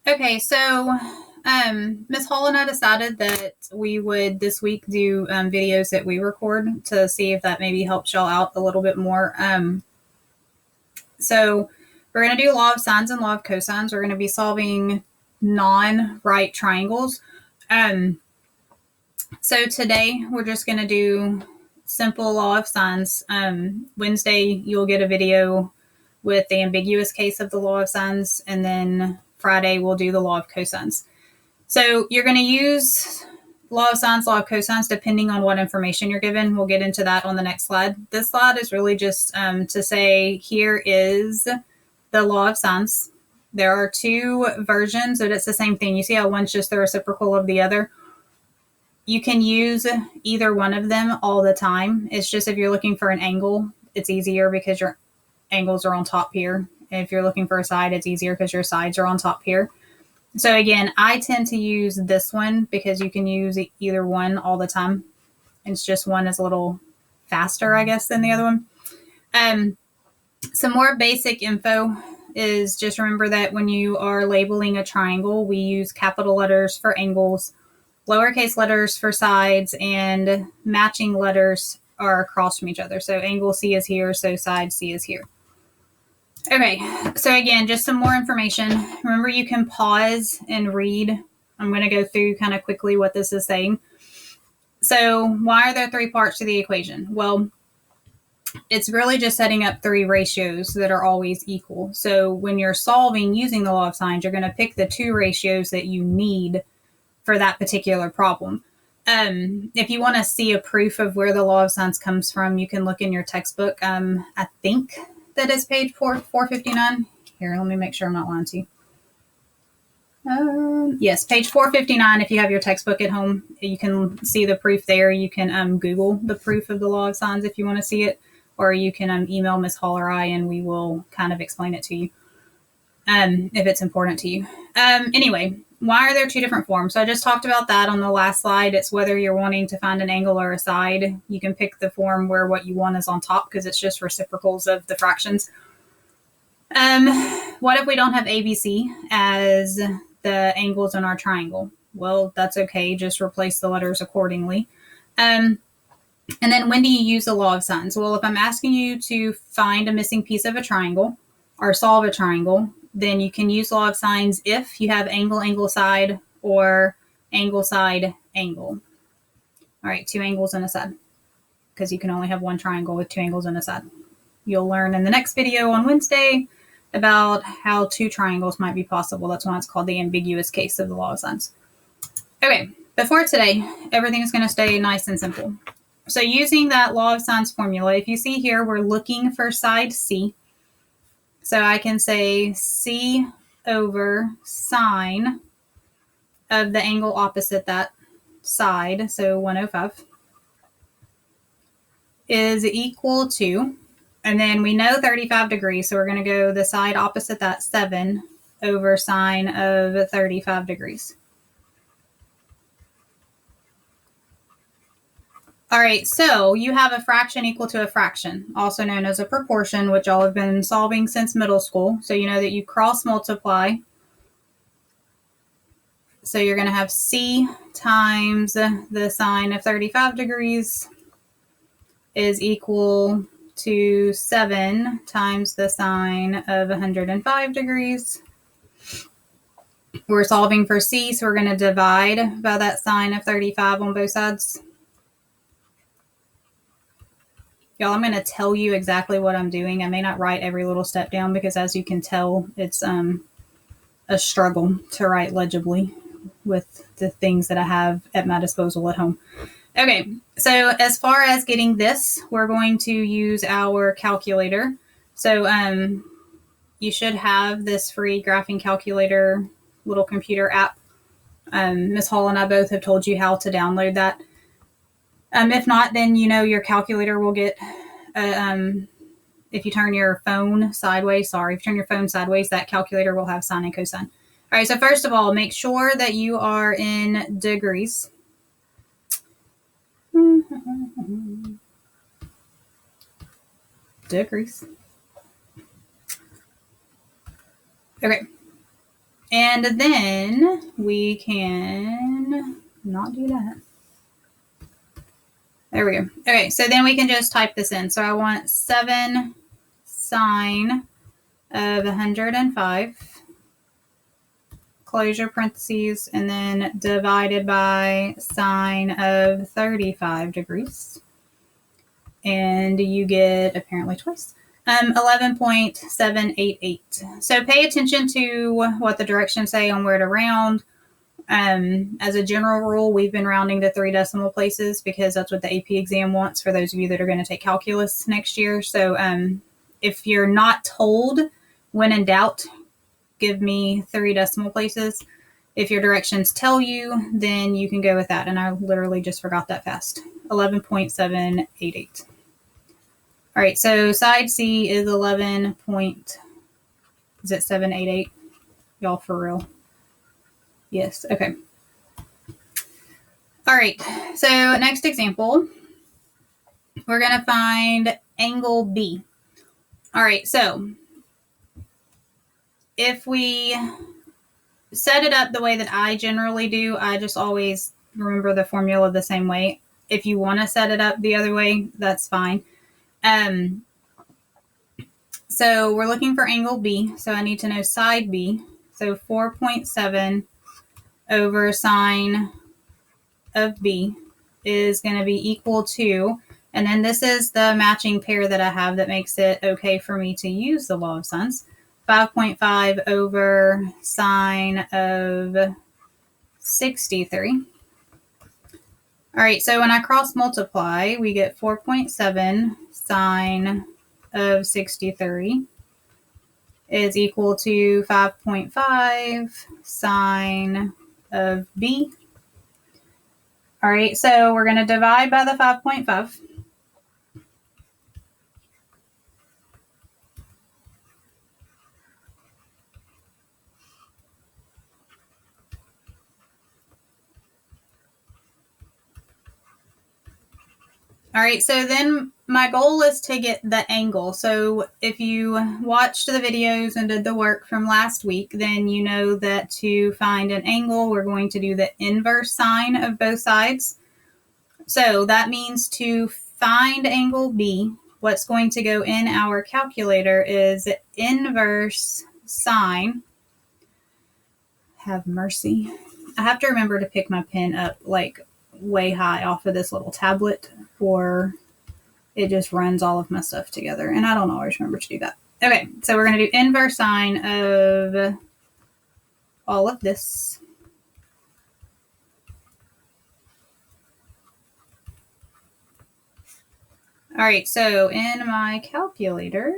Okay, so Miss Hall and I decided that we would this week do videos that we record to see if that maybe helps y'all out a little bit more. So we're going to do law of sines and law of cosines. We're going to be solving non-right triangles. So today we're just going to do simple law of sines. Wednesday you'll get a video with the ambiguous case of the law of sines, and then Friday we'll do the law of cosines. So you're going to use law of sines, law of cosines, depending on what information you're given. We'll get into that on the next slide. This slide is really just to say here is the law of sines. There are two versions, but it's the same thing. You see how one's just the reciprocal of the other? You can use either one of them all the time. It's just if you're looking for an angle, it's easier because your angles are on top here. If you're looking for a side, it's easier because your sides are on top here. So again, I tend to use this one because you can use either one all the time. It's just one is a little faster, I guess, than the other one. Some more basic info is just remember that when you are labeling a triangle, we use capital letters for angles, lowercase letters for sides, and matching letters are across from each other. So angle C is here, so side C is here. Okay, so again, just some more information. Remember, you can pause and read. I'm going to go through kind of quickly what this is saying. So why are there three parts to the equation? Well, it's really just setting up three ratios that are always equal. So when you're solving using the law of sines, you're going to pick the two ratios that you need for that particular problem. If you want to see a proof of where the law of sines comes from, you can look in your textbook. I think that is page 459. Here, let me make sure I'm not lying to you. Yes, page 459. If you have your textbook at home, you can see the proof there. You can Google the proof of the law of sines if you want to see it, or you can email Miss Hall or I, and we will kind of explain it to you if it's important to you. Anyway, why are there two different forms? So I just talked about that on the last slide. It's whether you're wanting to find an angle or a side. You can pick the form where what you want is on top because it's just reciprocals of the fractions. What if we don't have ABC as the angles in our triangle? Well, that's okay. Just replace the letters accordingly. And then when do you use the law of sines? Well, if I'm asking you to find a missing piece of a triangle or solve a triangle, then you can use law of sines if you have angle, angle, side, or angle, side, angle. All right, two angles and a side, because you can only have one triangle with two angles and a side. You'll learn in the next video on Wednesday about how two triangles might be possible. That's why it's called the ambiguous case of the law of sines. Okay, before today, everything is going to stay nice and simple. So using that law of sines formula, if you see here, we're looking for side C. So I can say C over sine of the angle opposite that side, so 105, is equal to, and then we know 35 degrees, so we're going to go the side opposite that, 7 over sine of 35 degrees. All right, so you have a fraction equal to a fraction, also known as a proportion, which y'all have been solving since middle school. So you know that you cross multiply. So you're going to have C times the sine of 35 degrees is equal to 7 times the sine of 105 degrees. We're solving for C, so we're going to divide by that sine of 35 on both sides. Y'all, I'm going to tell you exactly what I'm doing. I may not write every little step down because, as you can tell, it's a struggle to write legibly with the things that I have at my disposal at home. Okay, so as far as getting this, we're going to use our calculator. So you should have this free graphing calculator little computer app. Ms. Hall and I both have told you how to download that. If not, then you know your calculator will get, if you turn your phone sideways, that calculator will have sine and cosine. All right, so first of all, make sure that you are in degrees. Degrees. Okay. And then we can not do that. There we go. Okay, so then we can just type this in. So I want 7 sine of 105, close your parentheses, and then divided by sine of 35 degrees. And you get apparently twice. 11.788. So pay attention to what the directions say on where to round. As a general rule, we've been rounding to 3 decimal places because that's what the AP exam wants for those of you that are going to take calculus next year. So if you're not told, when in doubt, give me 3 decimal places. If your directions tell you, then you can go with that. And I literally just forgot that fast. 11.788. All right, so side C is 788? Y'all for real? Yes, okay. All right, so next example, we're going to find angle B. All right, so if we set it up the way that I generally do, I just always remember the formula the same way. If you want to set it up the other way, that's fine. So we're looking for angle B, so I need to know side B. So 4.7 over sine of B is going to be equal to, and then this is the matching pair that I have that makes it okay for me to use the law of sines, 5.5 over sine of 63. All right, so when I cross multiply, we get 4.7 sine of 63 is equal to 5.5 sine of B. All right, so we're going to divide by the 5.5. All right, so then my goal is to get the angle. So if you watched the videos and did the work from last week, then you know that to find an angle, we're going to do the inverse sine of both sides. So that means to find angle B, what's going to go in our calculator is inverse sine. Have mercy. I have to remember to pick my pen up like way high off of this little tablet, or it just runs all of my stuff together, and I don't always remember to do that. Okay, so we're going to do inverse sine of all of this. All right, so in my calculator,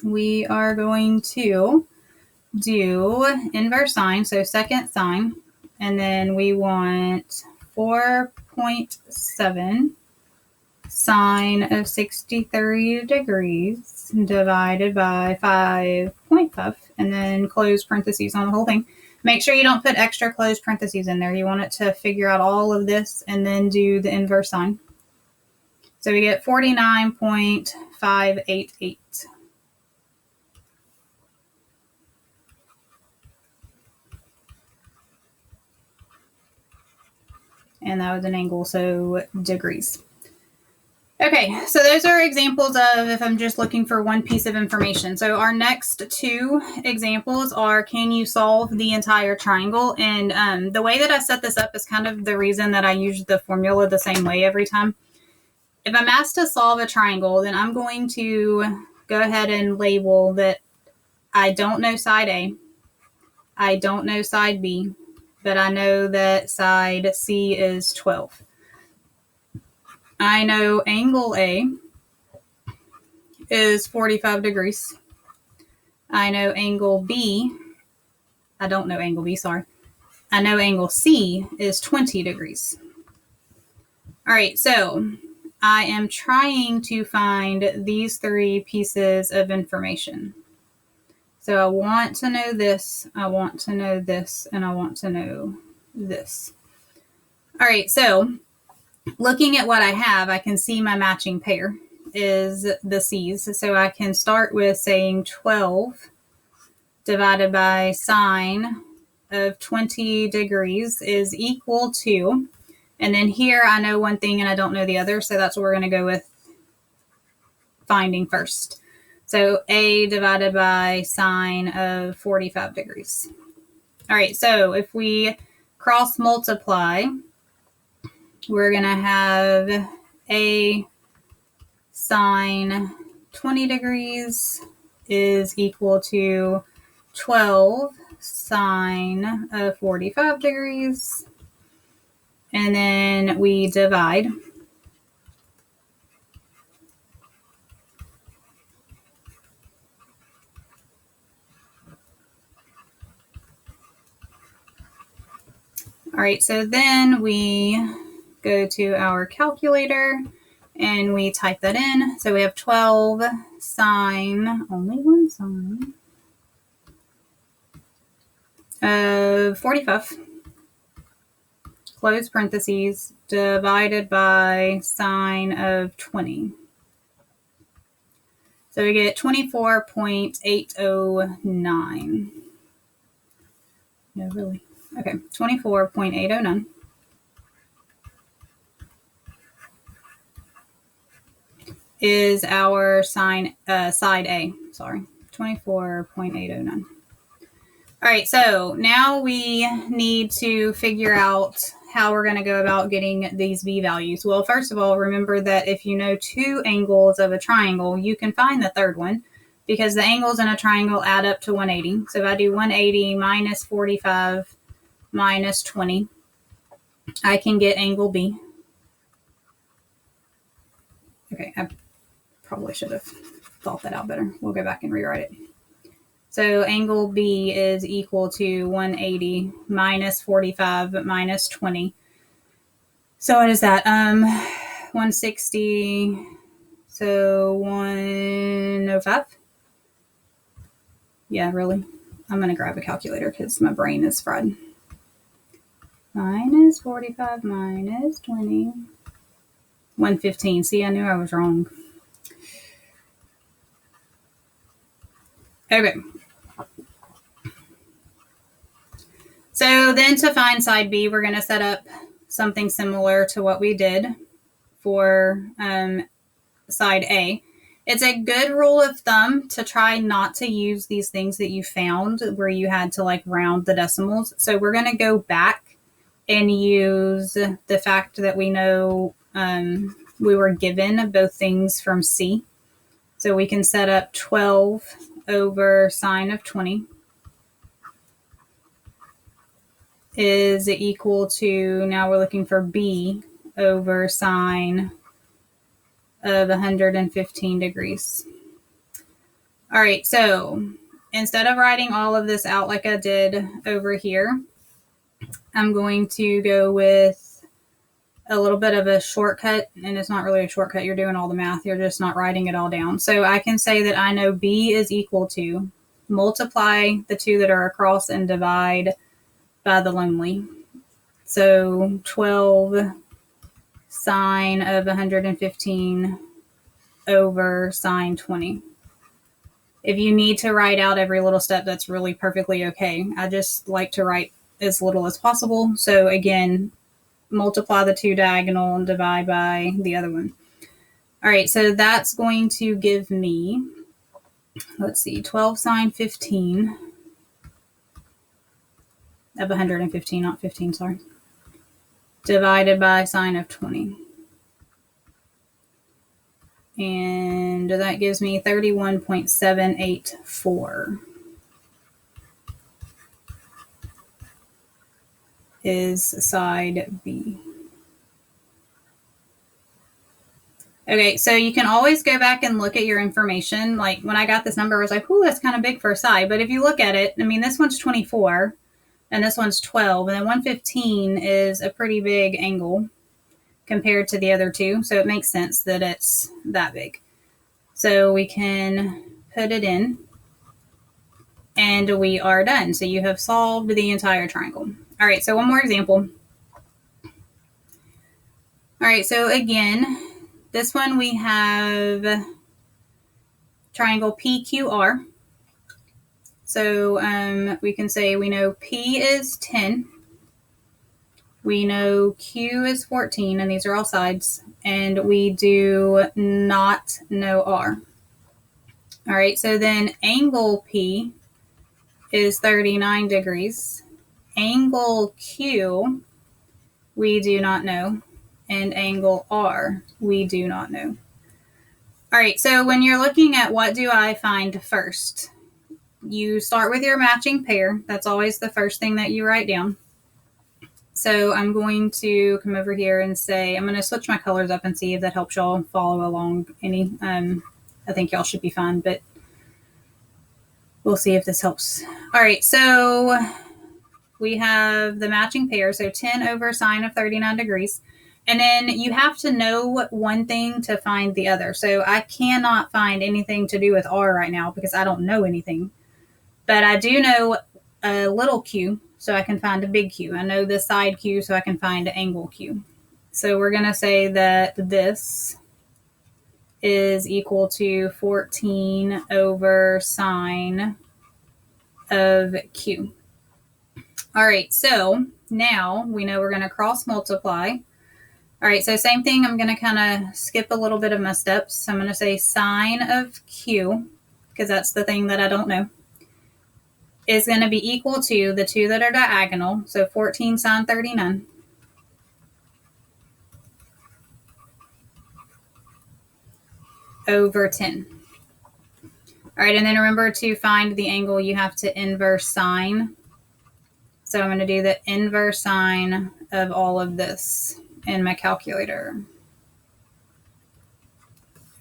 we are going to do inverse sine, so second sine, and then we want 4.7 sine of 63 degrees divided by 5.5, and then close parentheses on the whole thing. Make sure you don't put extra closed parentheses in there. You want it to figure out all of this and then do the inverse sine. So we get 49.588. And that was an angle, so degrees. Okay, so those are examples of if I'm just looking for one piece of information. So our next 2 examples are, can you solve the entire triangle? And the way that I set this up is kind of the reason that I use the formula the same way every time. If I'm asked to solve a triangle, then I'm going to go ahead and label that I don't know side A, I don't know side B, but I know that side C is 12. I know angle A is 45 degrees. I know angle B, I don't know angle B, sorry. I know angle C is 20 degrees. All right, so I am trying to find these 3 pieces of information. So I want to know this, I want to know this, and I want to know this. All right, so looking at what I have, I can see my matching pair is the C's. So I can start with saying 12 divided by sine of 20 degrees is equal to, and then here I know one thing and I don't know the other, so that's what we're going to go with finding first. So A divided by sine of 45 degrees. All right, so if we cross multiply, we're going to have A sine 20 degrees is equal to 12 sine of 45 degrees. And then we divide. All right, so then we go to our calculator and we type that in. So we have 12 sine, only one sine, of 45, close parentheses, divided by sine of 20. So we get 24.809. No, really. Okay, 24.809. Is our side A. Sorry, 24.809. All right, so now we need to figure out how we're going to go about getting these B values. Well, first of all, remember that if you know two angles of a triangle, you can find the third one because the angles in a triangle add up to 180. So if I do 180 minus 45 minus 20, I can get angle B. Okay, I probably should have thought that out better. We'll go back and rewrite it. So angle B is equal to 180 minus 45 minus 20. So what is that? 160. So 105. Yeah, really. I'm going to grab a calculator because my brain is fried. Minus 45 minus 20. 115. See, I knew I was wrong. Okay. So then to find side B, we're going to set up something similar to what we did for side A. It's a good rule of thumb to try not to use these things that you found where you had to like round the decimals. So we're going to go back and use the fact that we know we were given both things from C. So we can set up 12 over sine of 20 is equal to, now we're looking for B over sine of 115 degrees. All right, so instead of writing all of this out like I did over here, I'm going to go with a little bit of a shortcut, and it's not really a shortcut. You're doing all the math. You're just not writing it all down. So I can say that I know B is equal to multiply the two that are across and divide by the lonely. So 12 sine of 115 over sine 20. If you need to write out every little step, that's really perfectly okay. I just like to write as little as possible. So again, multiply the two diagonal and divide by the other one. All right, so that's going to give me, let's see, 12 sine 15 of 115, not 15, sorry, divided by sine of 20. And that gives me 31.784 is side B. Okay, so you can always go back and look at your information. Like when I got this number, I was like, ooh, that's kind of big for a side. But if you look at it, I mean, this one's 24 and this one's 12, and then 115 is a pretty big angle compared to the other two. So it makes sense that it's that big. So we can put it in and we are done. So you have solved the entire triangle. All right, so one more example. All right, so again, this one we have triangle PQR. So we can say we know P is 10. We know Q is 14, and these are all sides. And we do not know R. All right, so then angle P is 39 degrees. Angle Q, we do not know. And angle R, we do not know. All right, so when you're looking at what do I find first, you start with your matching pair. That's always the first thing that you write down. So I'm going to come over here and say, I'm going to switch my colors up and see if that helps y'all follow along any. I think y'all should be fine, but we'll see if this helps. All right, so we have the matching pair, so 10 over sine of 39 degrees. And then you have to know one thing to find the other. So I cannot find anything to do with R right now because I don't know anything. But I do know a little q, so I can find a big Q. I know the side Q, so I can find an angle Q. So we're going to say that this is equal to 14 over sine of Q. All right, so now we know we're going to cross multiply. All right, so same thing. I'm going to kind of skip a little bit of my steps. So I'm going to say sine of Q, because that's the thing that I don't know, is going to be equal to the two that are diagonal. So 14 sine 39 over 10. All right, and then remember to find the angle, you have to inverse sine. So I'm going to do the inverse sine of all of this in my calculator.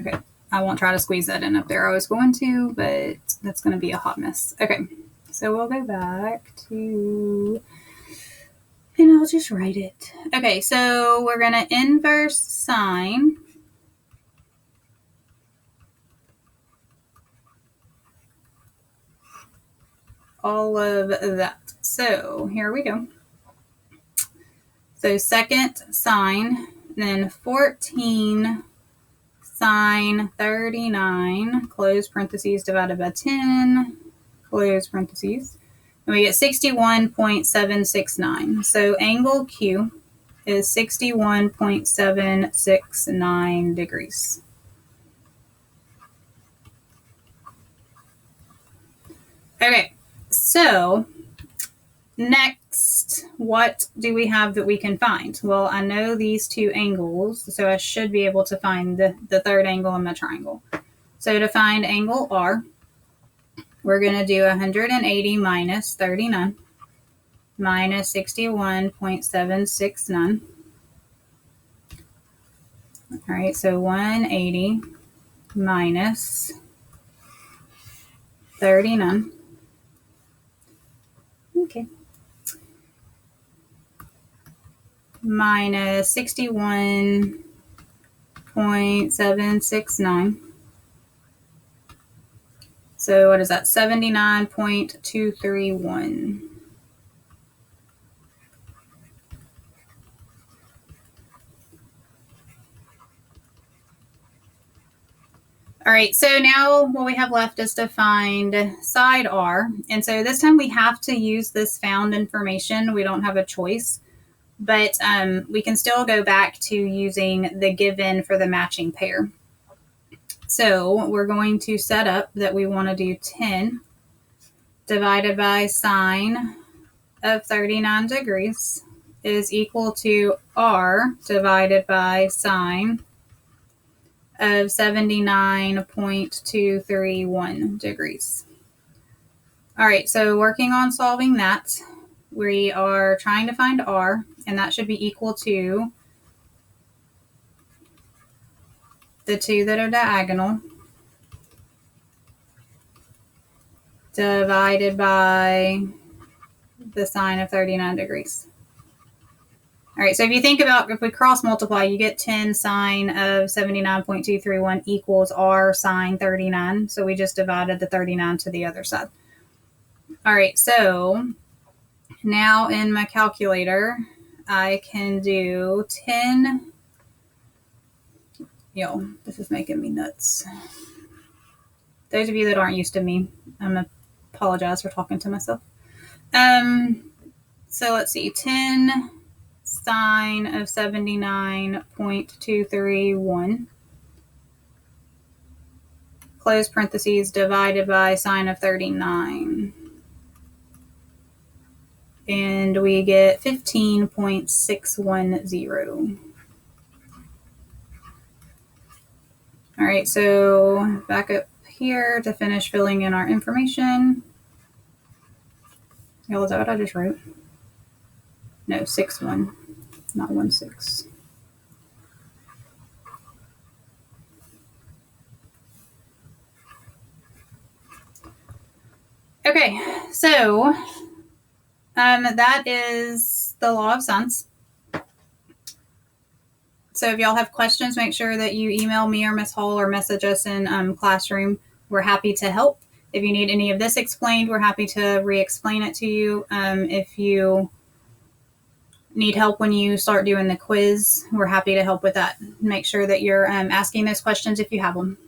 Okay, I won't try to squeeze that in up there. I was going to, but that's going to be a hot mess. Okay, so we'll go back to, and I'll just write it. Okay, so we're going to inverse sine all of that. So here we go. So second sine, then 14 sine 39, close parentheses, divided by 10, close parentheses. And we get 61.769. So angle Q is 61.769 degrees. Okay, so next, what do we have that we can find? Well, I know these two angles, so I should be able to find the third angle in my triangle. So to find angle R, we're going to do 180 minus 39 minus 61.769. All right, so 180 minus 39. Okay. Minus 61.769. So what is that? 79.231. All right, so now what we have left is to find side R. And so this time we have to use this found information. We don't have a choice, but we can still go back to using the given for the matching pair. So we're going to set up that we want to do 10 divided by sine of 39 degrees is equal to R divided by sine of 79.231 degrees. All right, so working on solving that, we are trying to find R, and that should be equal to the two that are diagonal divided by the sine of 39 degrees. All right, so if you think about, if we cross multiply, you get 10 sine of 79.231 equals R sine 39. So we just divided the 39 to the other side. All right, so now in my calculator, I can do 10. Yo, this is making me nuts. Those of you that aren't used to me, I'm a apologize for talking to myself. So let's see, 10 sine of 79.231. Close parentheses divided by sine of 39. And we get 15.610. All right, so back up here to finish filling in our information. Is that what I just wrote? No, 6-1, not 1-6. Okay, so that is the law of sines. So if y'all have questions, make sure that you email me or Miss Hall or message us in Classroom. We're happy to help. If you need any of this explained, we're happy to re-explain it to you. If you need help when you start doing the quiz, we're happy to help with that. Make sure that you're asking those questions if you have them.